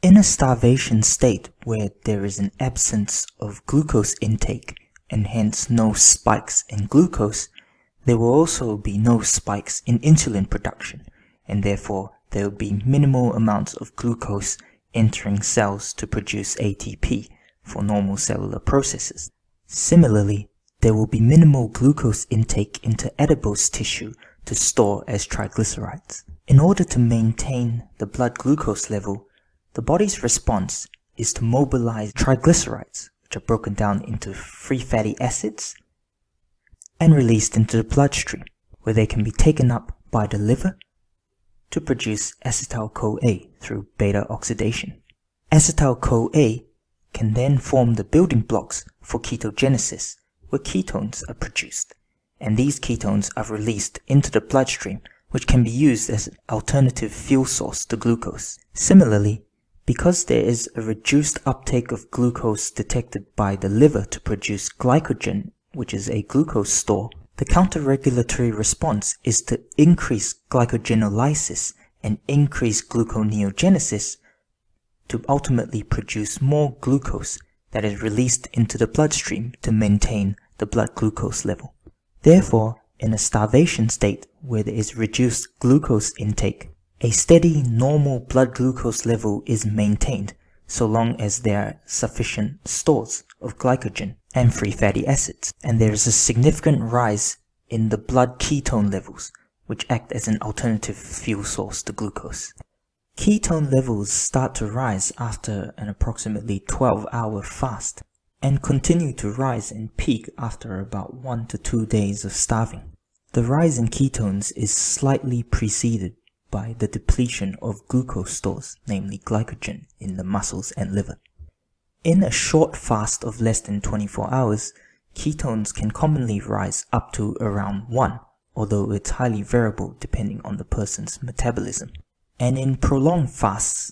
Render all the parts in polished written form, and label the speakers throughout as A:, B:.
A: In a starvation state where there is an absence of glucose intake and hence no spikes in glucose, there will also be no spikes in insulin production, and therefore there will be minimal amounts of glucose entering cells to produce ATP for normal cellular processes. Similarly, there will be minimal glucose intake into adipose tissue to store as triglycerides. In order to maintain the blood glucose level, the body's response is to mobilize triglycerides, which are broken down into free fatty acids and released into the bloodstream, where they can be taken up by the liver to produce acetyl-CoA through beta oxidation. Acetyl-CoA can then form the building blocks for ketogenesis, where ketones are produced, and these ketones are released into the bloodstream, which can be used as an alternative fuel source to glucose. Similarly, because there is a reduced uptake of glucose detected by the liver to produce glycogen, which is a glucose store, the counter-regulatory response is to increase glycogenolysis and increase gluconeogenesis to ultimately produce more glucose that is released into the bloodstream to maintain the blood glucose level. Therefore, in a starvation state where there is reduced glucose intake, a steady normal blood glucose level is maintained so long as there are sufficient stores of glycogen and free fatty acids, and there is a significant rise in the blood ketone levels, which act as an alternative fuel source to glucose. Ketone levels start to rise after an approximately 12-hour fast and continue to rise and peak after about 1 to 2 days of starving. The rise in ketones is slightly preceded by the depletion of glucose stores, namely glycogen, in the muscles and liver. In a short fast of less than 24 hours, ketones can commonly rise up to around 1, although it's highly variable depending on the person's metabolism. And in prolonged fasts,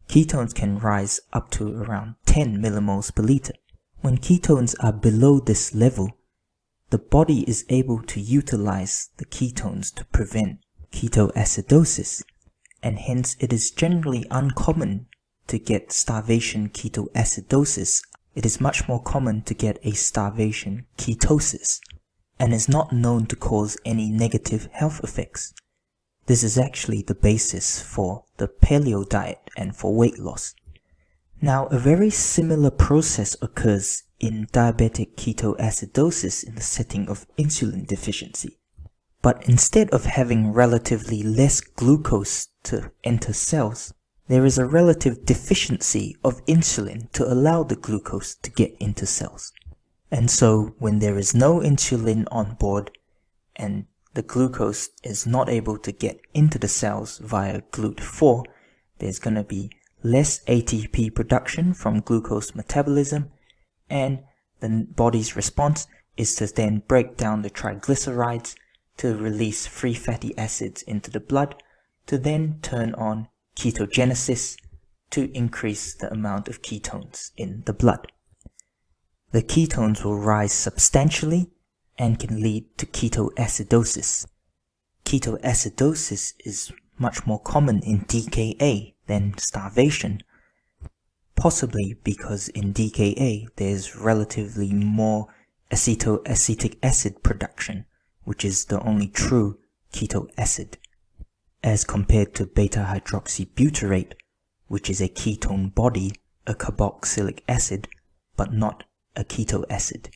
A: ketones can rise up to around 10 millimoles per liter. When ketones are below this level, the body is able to utilize the ketones to prevent ketoacidosis, and hence it is generally uncommon to get starvation ketoacidosis. It is much more common to get a starvation ketosis, and is not known to cause any negative health effects. This is actually the basis for the paleo diet and for weight loss. Now, a very similar process occurs in diabetic ketoacidosis in the setting of insulin deficiency. But instead of having relatively less glucose to enter cells, there is a relative deficiency of insulin to allow the glucose to get into cells. And so when there is no insulin on board and the glucose is not able to get into the cells via GLUT4, there's going to be less ATP production from glucose metabolism, and the body's response is to then break down the triglycerides to release free fatty acids into the blood, to then turn on ketogenesis to increase the amount of ketones in the blood. The ketones will rise substantially and can lead to ketoacidosis. Ketoacidosis is much more common in DKA than starvation, possibly because in DKA there's relatively more acetoacetic acid production, which is the only true keto acid, as compared to beta-hydroxybutyrate, which is a ketone body, a carboxylic acid, but not a keto acid,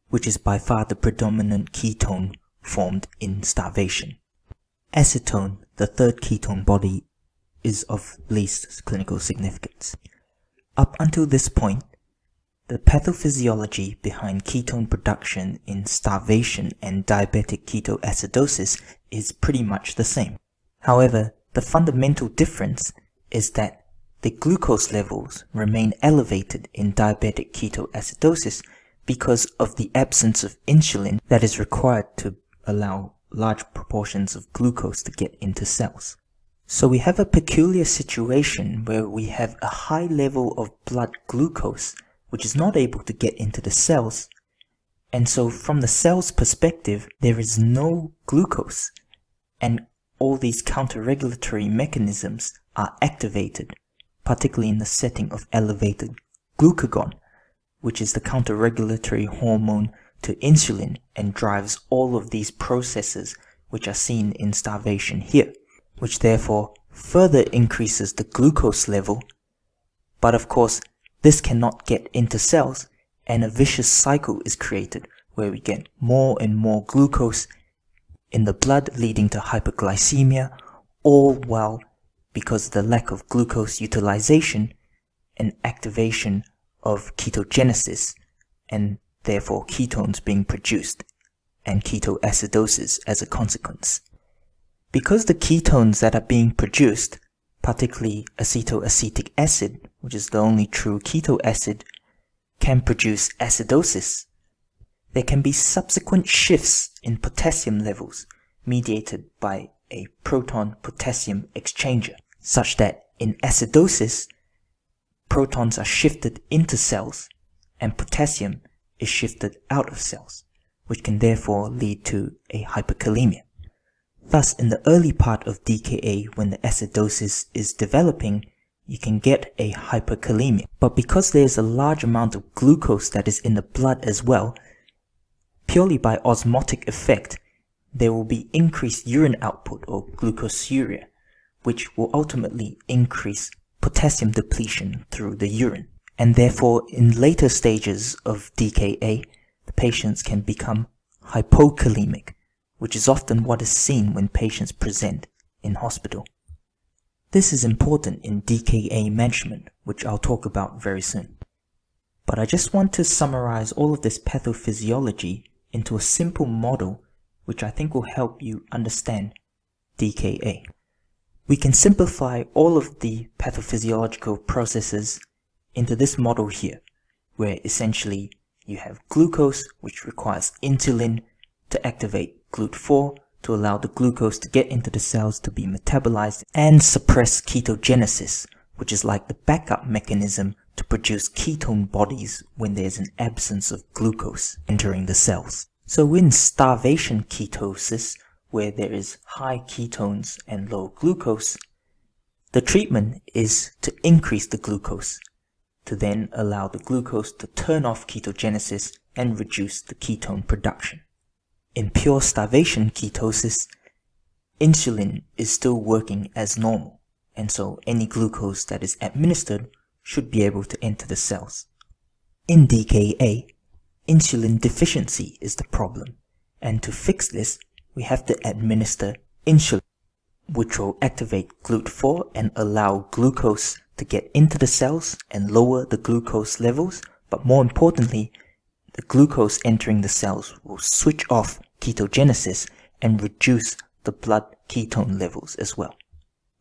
A: which is by far the predominant ketone formed in starvation. Acetone, the third ketone body, is of least clinical significance. Up until this point, the pathophysiology behind ketone production in starvation and diabetic ketoacidosis is pretty much the same. However, the fundamental difference is that the glucose levels remain elevated in diabetic ketoacidosis because of the absence of insulin that is required to allow large proportions of glucose to get into cells. So we have a peculiar situation where we have a high level of blood glucose which is not able to get into the cells, and so from the cell's perspective there is no glucose, and all these counter-regulatory mechanisms are activated particularly in the setting of elevated glucagon, which is the counter-regulatory hormone to insulin and drives all of these processes which are seen in starvation here, which therefore further increases the glucose level. But of course, this cannot get into cells, and a vicious cycle is created where we get more and more glucose in the blood, leading to hyperglycemia, all while, because of the lack of glucose utilization, and activation of ketogenesis, and therefore ketones being produced, and ketoacidosis as a consequence. Because the ketones that are being produced, particularly acetoacetic acid, which is the only true keto acid, can produce acidosis, there can be subsequent shifts in potassium levels mediated by a proton-potassium exchanger, such that in acidosis, protons are shifted into cells and potassium is shifted out of cells, which can therefore lead to a hyperkalemia. Thus, in the early part of DKA, when the acidosis is developing, you can get a hyperkalemia. But because there is a large amount of glucose that is in the blood as well, purely by osmotic effect, there will be increased urine output or glucosuria, which will ultimately increase potassium depletion through the urine. And therefore, in later stages of DKA, the patients can become hypokalemic, which is often what is seen when patients present in hospital. This is important in DKA management, which I'll talk about very soon. But I just want to summarize all of this pathophysiology into a simple model which I think will help you understand DKA. We can simplify all of the pathophysiological processes into this model here, where essentially you have glucose, which requires insulin to activate GLUT4 to allow the glucose to get into the cells to be metabolized, and suppress ketogenesis, which is like the backup mechanism to produce ketone bodies when there's an absence of glucose entering the cells. So in starvation ketosis, where there is high ketones and low glucose, the treatment is to increase the glucose, to then allow the glucose to turn off ketogenesis and reduce the ketone production. In pure starvation ketosis, insulin is still working as normal, and so any glucose that is administered should be able to enter the cells. In DKA, insulin deficiency is the problem, and to fix this, we have to administer insulin, which will activate GLUT4 and allow glucose to get into the cells and lower the glucose levels, but more importantly, the glucose entering the cells will switch off ketogenesis and reduce the blood ketone levels as well,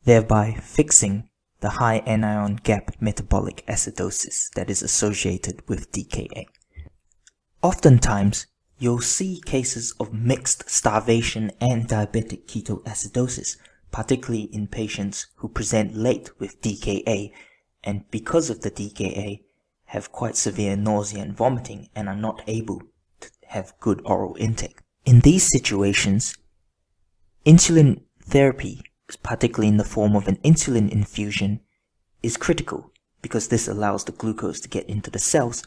A: thereby fixing the high anion gap metabolic acidosis that is associated with DKA. Oftentimes, you'll see cases of mixed starvation and diabetic ketoacidosis, particularly in patients who present late with DKA and because of the DKA have quite severe nausea and vomiting and are not able to have good oral intake. In these situations, insulin therapy, particularly in the form of an insulin infusion, is critical because this allows the glucose to get into the cells,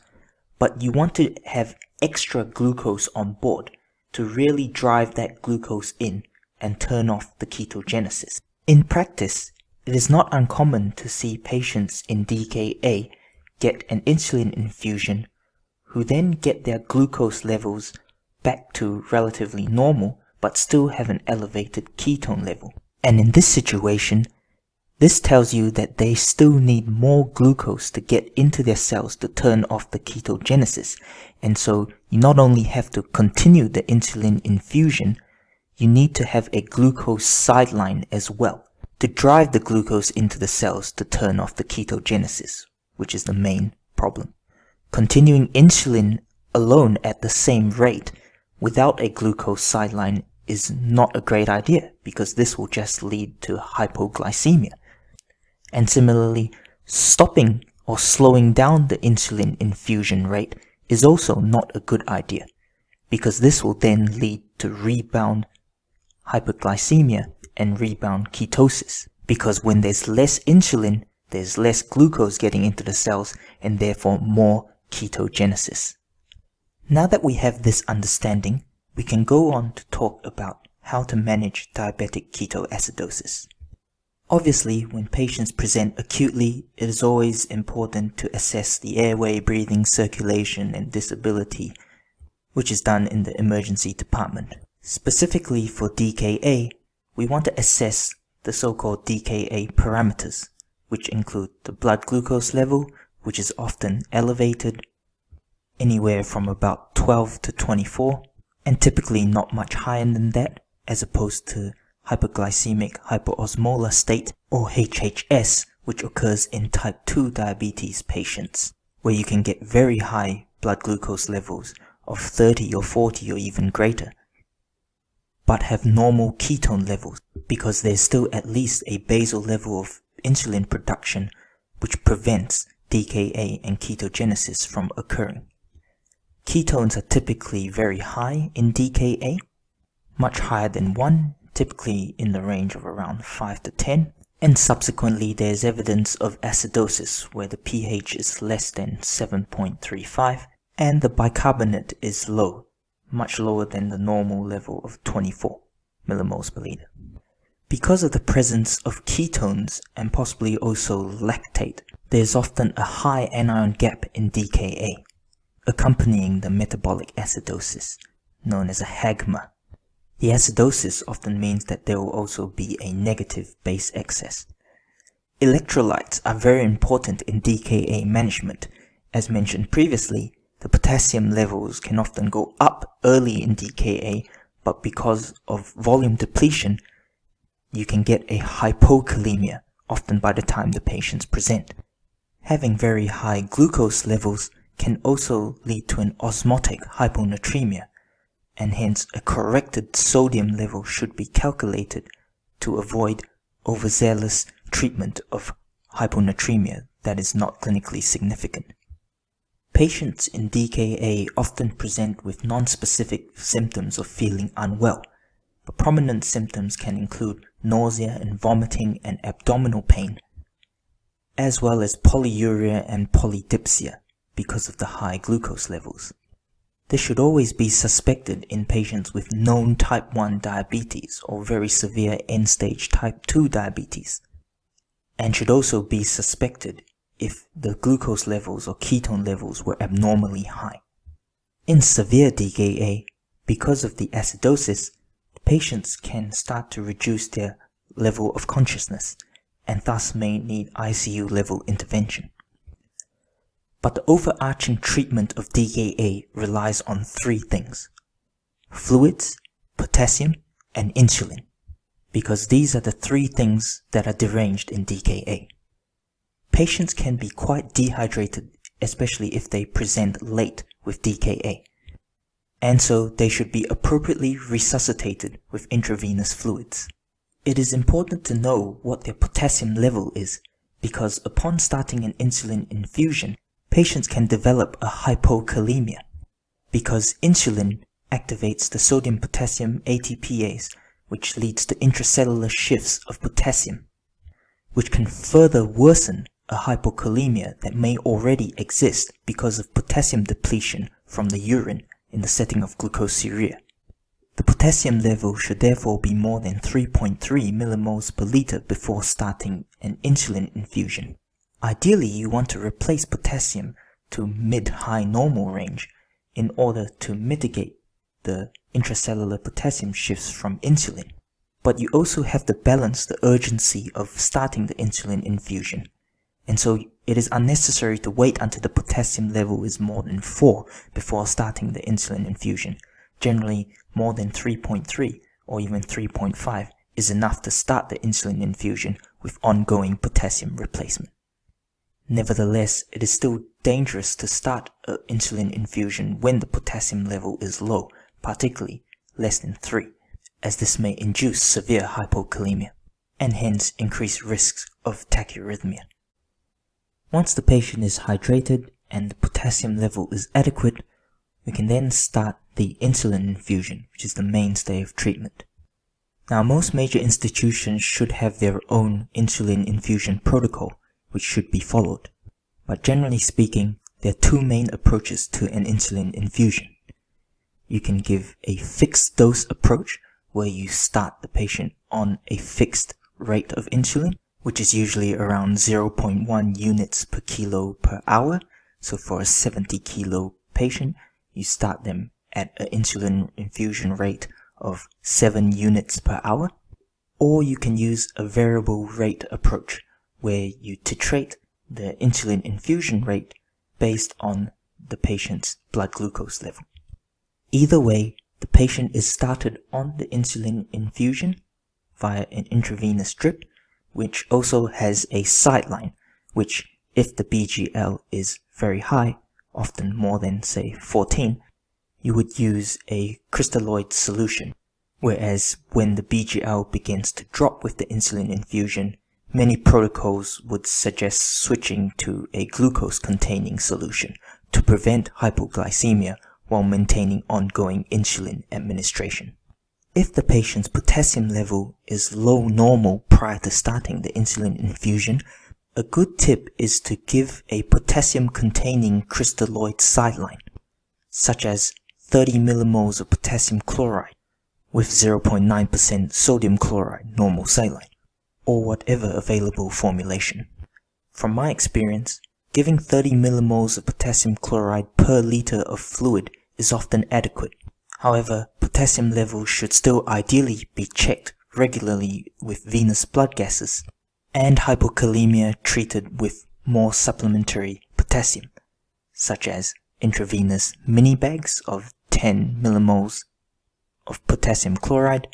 A: but you want to have extra glucose on board to really drive that glucose in and turn off the ketogenesis. In practice, it is not uncommon to see patients in DKA get an insulin infusion who then get their glucose levels back to relatively normal but still have an elevated ketone level. And in this situation, this tells you that they still need more glucose to get into their cells to turn off the ketogenesis. And so you not only have to continue the insulin infusion, you need to have a glucose sideline as well to drive the glucose into the cells to turn off the ketogenesis, which is the main problem. Continuing insulin alone at the same rate without a glucose sideline is not a great idea because this will just lead to hypoglycemia. And similarly, stopping or slowing down the insulin infusion rate is also not a good idea because this will then lead to rebound hyperglycemia and rebound ketosis, because when there's less insulin, there's less glucose getting into the cells and therefore more ketogenesis. Now that we have this understanding, we can go on to talk about how to manage diabetic ketoacidosis. Obviously, when patients present acutely, it is always important to assess the airway, breathing, circulation, and disability, which is done in the emergency department. Specifically for DKA, we want to assess the so-called DKA parameters, which include the blood glucose level, which is often elevated, anywhere from about 12 to 24, and typically not much higher than that, as opposed to hypoglycemic hyperosmolar state, or HHS, which occurs in type 2 diabetes patients, where you can get very high blood glucose levels of 30 or 40 or even greater, but have normal ketone levels because there's still at least a basal level of insulin production which prevents DKA and ketogenesis from occurring. Ketones are typically very high in DKA, much higher than 1, typically in the range of around 5 to 10, and subsequently there's evidence of acidosis where the pH is less than 7.35 and the bicarbonate is low, much lower than the normal level of 24 millimoles per liter. Because of the presence of ketones and possibly also lactate, there's often a high anion gap in DKA, accompanying the metabolic acidosis, known as a hagma. The acidosis often means that there will also be a negative base excess. Electrolytes are very important in DKA management. As mentioned previously, the potassium levels can often go up early in DKA, but because of volume depletion, you can get a hypokalemia, often by the time the patients present. Having very high glucose levels can also lead to an osmotic hyponatremia, and hence a corrected sodium level should be calculated to avoid overzealous treatment of hyponatremia that is not clinically significant. Patients in DKA often present with non-specific symptoms of feeling unwell, but prominent symptoms can include nausea and vomiting and abdominal pain, as well as polyuria and polydipsia because of the high glucose levels. This should always be suspected in patients with known type 1 diabetes or very severe end-stage type 2 diabetes, and should also be suspected if the glucose levels or ketone levels were abnormally high. In severe DKA, because of the acidosis, patients can start to reduce their level of consciousness and thus may need ICU level intervention. But the overarching treatment of DKA relies on 3 things: fluids, potassium, and insulin, because these are the 3 things that are deranged in DKA. Patients can be quite dehydrated, especially if they present late with DKA, and so they should be appropriately resuscitated with intravenous fluids. It is important to know what their potassium level is, because upon starting an insulin infusion, patients can develop a hypokalemia, because insulin activates the sodium-potassium ATPase, which leads to intracellular shifts of potassium, which can further worsen a hypokalemia that may already exist because of potassium depletion from the urine in the setting of glucosuria. The potassium level should therefore be more than 3.3 millimoles per liter before starting an insulin infusion. Ideally, you want to replace potassium to mid-high normal range in order to mitigate the intracellular potassium shifts from insulin. But you also have to balance the urgency of starting the insulin infusion, and so it is unnecessary to wait until the potassium level is more than 4 before starting the insulin infusion. Generally, more than 3.3 or even 3.5 is enough to start the insulin infusion with ongoing potassium replacement. Nevertheless, it is still dangerous to start an insulin infusion when the potassium level is low, particularly less than 3, as this may induce severe hypokalemia, and hence increase risks of tachyarrhythmia. Once the patient is hydrated and the potassium level is adequate, we can then start the insulin infusion, which is the mainstay of treatment. Now, most major institutions should have their own insulin infusion protocol, which should be followed. But generally speaking, there are two main approaches to an insulin infusion. You can give a fixed dose approach, where you start the patient on a fixed rate of insulin, which is usually around 0.1 units per kilo per hour. So for a 70 kilo patient, you start them at an insulin infusion rate of 7 units per hour. Or you can use a variable rate approach, where you titrate the insulin infusion rate based on the patient's blood glucose level. Either way, the patient is started on the insulin infusion via an intravenous drip, which also has a sideline, which if the BGL is very high, often more than say 14, you would use a crystalloid solution. Whereas when the BGL begins to drop with the insulin infusion, many protocols would suggest switching to a glucose-containing solution to prevent hypoglycemia while maintaining ongoing insulin administration. If the patient's potassium level is low normal prior to starting the insulin infusion, a good tip is to give a potassium-containing crystalloid sideline, such as 30 millimoles of potassium chloride with 0.9% sodium chloride normal saline, or whatever available formulation. From my experience, giving 30 millimoles of potassium chloride per liter of fluid is often adequate. However, potassium levels should still ideally be checked regularly with venous blood gases, and hypokalemia treated with more supplementary potassium, such as intravenous mini bags of 10 millimoles of potassium chloride,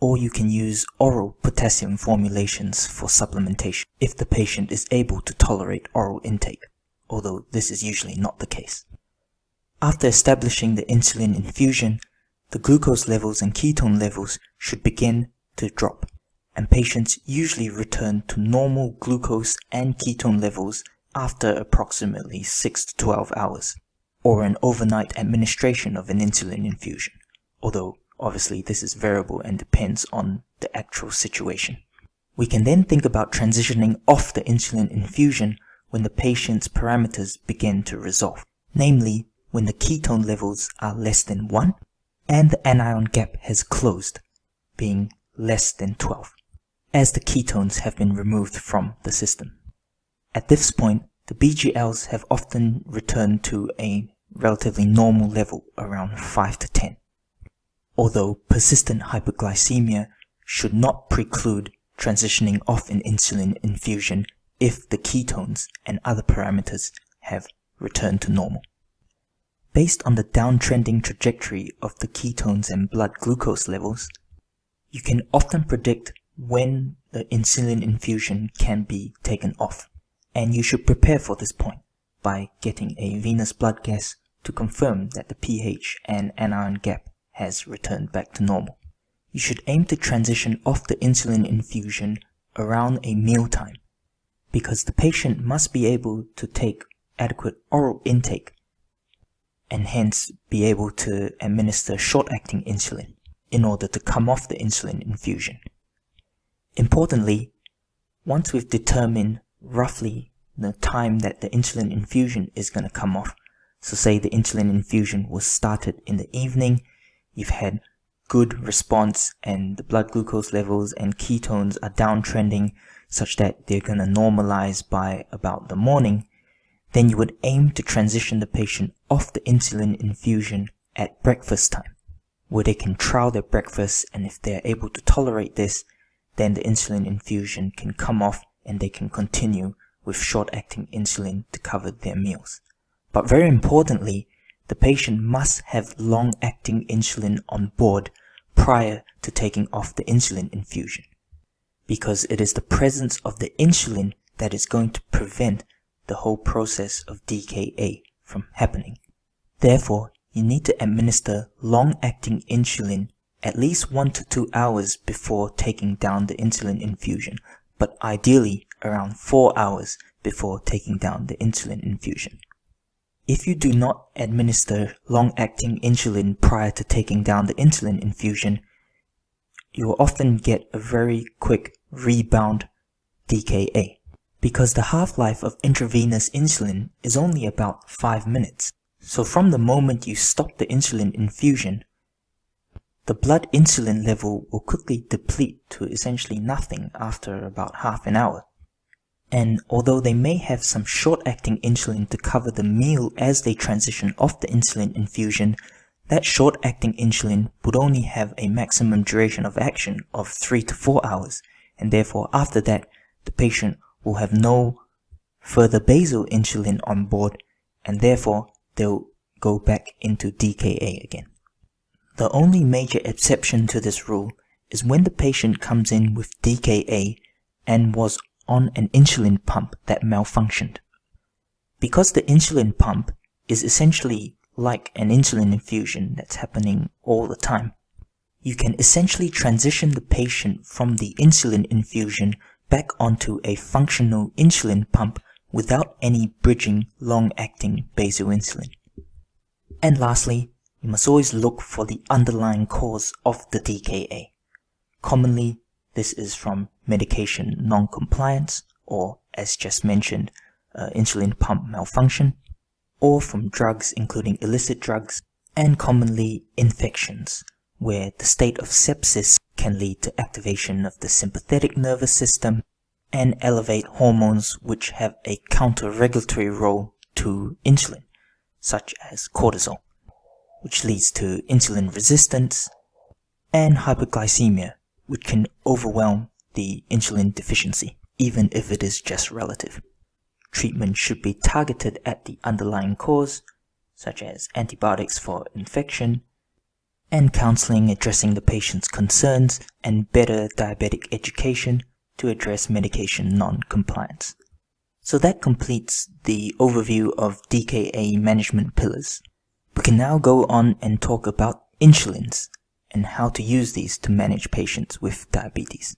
A: or you can use oral potassium formulations for supplementation if the patient is able to tolerate oral intake, although this is usually not the case. After establishing the insulin infusion, the glucose levels and ketone levels should begin to drop, and patients usually return to normal glucose and ketone levels after approximately 6 to 12 hours, or an overnight administration of an insulin infusion, although obviously this is variable and depends on the actual situation. We can then think about transitioning off the insulin infusion when the patient's parameters begin to resolve, namely when the ketone levels are less than 1 and the anion gap has closed, being less than 12, as the ketones have been removed from the system. At this point, the BGLs have often returned to a relatively normal level around 5 to 10. Although persistent hypoglycemia should not preclude transitioning off an insulin infusion if the ketones and other parameters have returned to normal. Based on the downtrending trajectory of the ketones and blood glucose levels, you can often predict when the insulin infusion can be taken off, and you should prepare for this point by getting a venous blood gas to confirm that the pH and anion gap has returned back to normal. You should aim to transition off the insulin infusion around a mealtime, because the patient must be able to take adequate oral intake and hence be able to administer short-acting insulin in order to come off the insulin infusion. Importantly, once we've determined roughly the time that the insulin infusion is going to come off, so say the insulin infusion was started in the evening, you've had good response and the blood glucose levels and ketones are downtrending such that they're going to normalize by about the morning, then you would aim to transition the patient off the insulin infusion at breakfast time, where they can trial their breakfast, and if they're able to tolerate this, then the insulin infusion can come off and they can continue with short-acting insulin to cover their meals. But very importantly, the patient must have long-acting insulin on board prior to taking off the insulin infusion, because it is the presence of the insulin that is going to prevent the whole process of DKA from happening. Therefore, you need to administer long-acting insulin at least 1 to 2 hours before taking down the insulin infusion, but ideally around 4 hours before taking down the insulin infusion. If you do not administer long-acting insulin prior to taking down the insulin infusion, you will often get a very quick rebound DKA. because the half-life of intravenous insulin is only about 5 minutes. So from the moment you stop the insulin infusion, the blood insulin level will quickly deplete to essentially nothing after about half an hour. And although they may have some short-acting insulin to cover the meal as they transition off the insulin infusion, that short-acting insulin would only have a maximum duration of action of 3 to 4 hours, and therefore after that, the patient will have no further basal insulin on board, and therefore they'll go back into DKA again. The only major exception to this rule is when the patient comes in with DKA and was on an insulin pump that malfunctioned. Because the insulin pump is essentially like an insulin infusion that's happening all the time, you can essentially transition the patient from the insulin infusion back onto a functional insulin pump without any bridging long-acting basal insulin. And lastly, you must always look for the underlying cause of the DKA. Commonly, this is from medication non-compliance, or as just mentioned, insulin pump malfunction, or from drugs including illicit drugs, and commonly infections, where the state of sepsis can lead to activation of the sympathetic nervous system and elevate hormones which have a counter-regulatory role to insulin, such as cortisol, which leads to insulin resistance, and hyperglycemia, which can overwhelm the insulin deficiency, even if it is just relative. Treatment should be targeted at the underlying cause, such as antibiotics for infection, and counseling addressing the patient's concerns, and better diabetic education to address medication non-compliance. So that completes the overview of DKA management pillars. We can now go on and talk about insulins and how to use these to manage patients with diabetes.